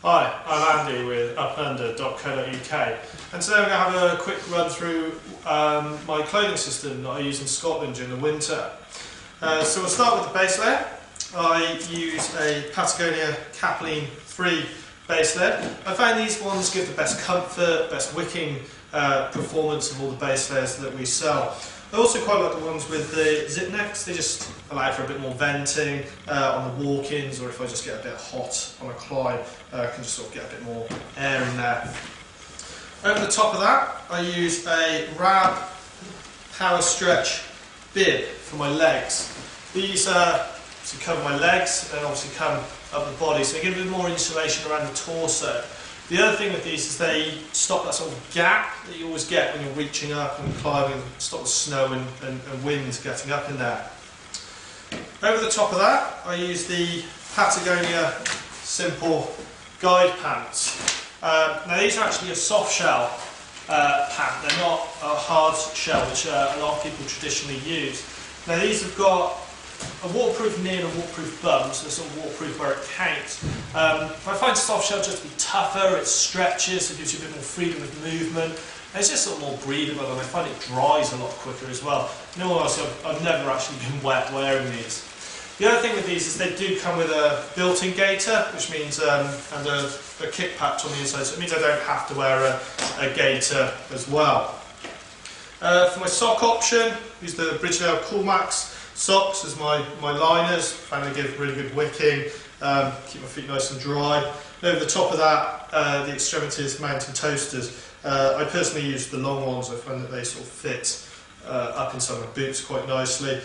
Hi, I'm Andy with upunder.co.uk, and today I'm going to have a quick run through my clothing system that I use in Scotland during the winter. So we'll start with the base layer. I use a Patagonia Capline 3 base layer. I find these ones give the best comfort, best wicking performance of all the base layers that we sell. I also quite like the ones with the zip necks. They just allow for a bit more venting on the walk-ins, or if I just get a bit hot on a climb, I can just sort of get a bit more air in there. Over the top of that, I use a Rab Power Stretch bib for my legs. These obviously cover my legs and obviously come up the body, so they give a bit more insulation around the torso. The other thing with these is they stop that sort of gap that you always get when you're reaching up and climbing, stop the snow and wind getting up in there. Over the top of that, I use the Patagonia Simple Guide Pants. Now these are actually a soft shell pant, they're not a hard shell, which a lot of people traditionally use. Now these have got a waterproof knee and a waterproof bum, so they're sort of waterproof where it counts. I find soft shell just to be tougher, it stretches, it gives you a bit more freedom of movement, and it's just sort of more breathable, and I find it dries a lot quicker as well. In all honesty, I've never actually been wet wearing these. The other thing with these is they do come with a built-in gaiter, which means and a kick patch on the inside, so it means I don't have to wear a gaiter as well. For my sock option, use the Bridgedale Coolmax socks as my liners. I find they give really good wicking, keep my feet nice and dry. And over the top of that, the Extremities Mountain Toasters. I personally use the long ones. I find that they sort of fit up inside my boots quite nicely.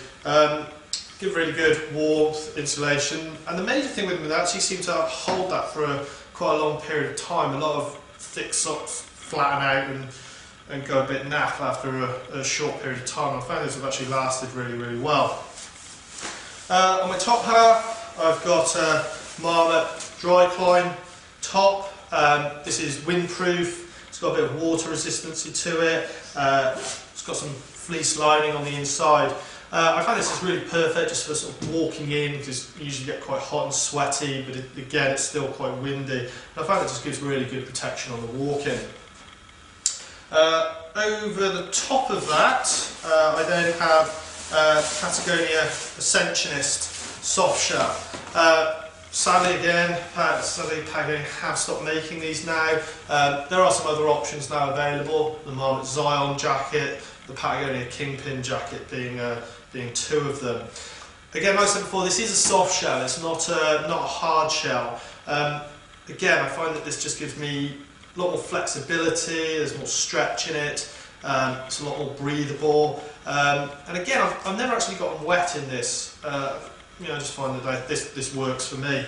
Give really good warmth, insulation, and the major thing with them is they actually seem to hold that for quite a long period of time. A lot of thick socks flatten out and go a bit naff after a short period of time. I found those have actually lasted really, really well. On my top half, I've got a Marmot Dry Climb top. This is windproof, it's got a bit of water resistancy to it, it's got some fleece lining on the inside. I find this is really perfect just for sort of walking in, because you usually get quite hot and sweaty, but again it's still quite windy. And I find it just gives really good protection on the walk-in. Over the top of that, I then have Patagonia Ascensionist soft shell. Sadly Patagonia have stopped making these now. There are some other options now available. The Marmot Zion jacket, the Patagonia Kingpin jacket being two of them. Again, like I said before, this is a soft shell. It's not a hard shell. Again, I find that this just gives me a lot more flexibility, there's more stretch in it, it's a lot more breathable, and again I've never actually gotten wet in this. I just find that this works for me.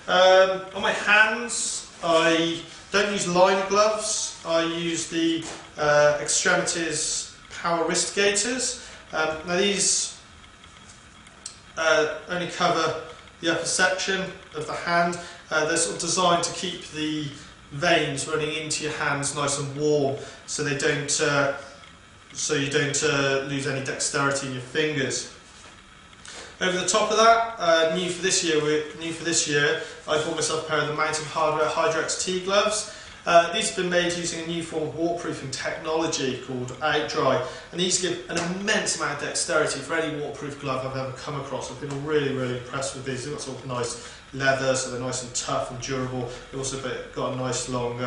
On my hands, I don't use liner gloves, I use the Extremities Power Wrist Gaiters. Now these only cover the upper section of the hand. They're sort of designed to keep the veins running into your hands nice and warm, so they don't, so you don't lose any dexterity in your fingers. Over the top of that, new for this year, I bought myself a pair of the Mountain Hardwear Hydrex T gloves. These have been made using a new form of waterproofing technology called OutDry, and these give an immense amount of dexterity for any waterproof glove I've ever come across. I've been really, really impressed with these. They've got sort of nice leather, so they're nice and tough and durable. They've also got a nice long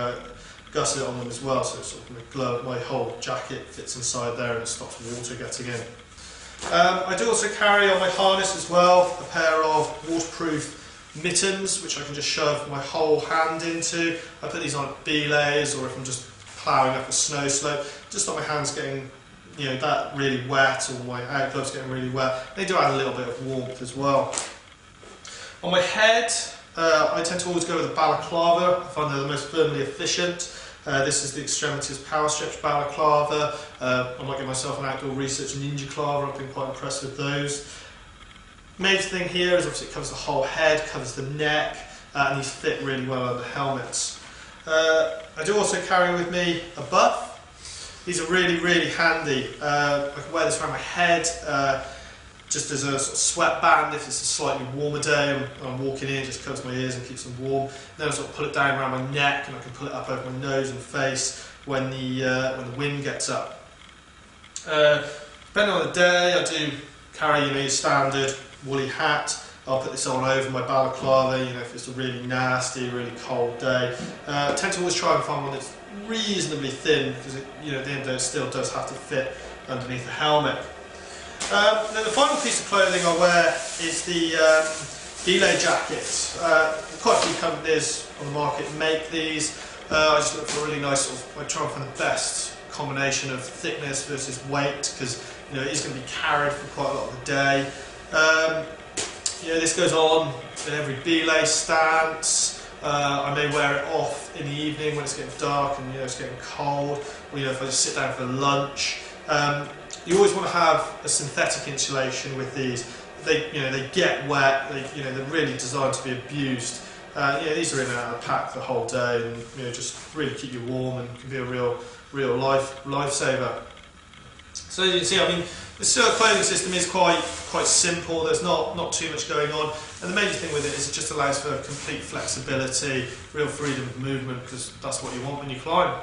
gusset on them as well, so it's sort of my glove, my whole jacket fits inside there and it stops water getting in. I do also carry on my harness as well a pair of waterproof mittens, which I can just shove my whole hand into. I put these on at belays, or if I'm just ploughing up a snow slope, just on my hands getting that really wet, or my out gloves getting really wet. They do add a little bit of warmth as well. On my head, I tend to always go with a balaclava. I find they're the most thermally efficient. This is the Extremities Power Stretch balaclava. I might get myself an Outdoor Research Ninja Clava. I've been quite impressed with those. Major thing here is obviously it covers the whole head, covers the neck, and these fit really well under helmets. I do also carry with me a buff. These are really, really handy. I can wear this around my head. just as a sort of sweatband if it's a slightly warmer day and I'm walking in, it just covers my ears and keeps them warm. Then I sort of pull it down around my neck, and I can pull it up over my nose and face when the wind gets up. Depending on the day, I do carry your standard woolly hat. I'll put this on over my balaclava, if it's a really nasty, really cold day. I tend to always try and find one that's reasonably thin, because at the end of the day it still does have to fit underneath the helmet. Then the final piece of clothing I wear is the belay jacket. Quite a few companies on the market make these. I just look for a really nice I try and find the best combination of thickness versus weight, because it is going to be carried for quite a lot of the day. This goes on in every belay stance. I may wear it off in the evening when it's getting dark and it's getting cold, or if I just sit down for lunch. You always want to have a synthetic insulation with these. They get wet. They're really designed to be abused. These are in and out of the pack the whole day, and just really keep you warm and can be a real lifesaver. So as you can see, the Cirque clothing system is quite simple. There's not too much going on, and the major thing with it is it just allows for complete flexibility, real freedom of movement, because that's what you want when you climb.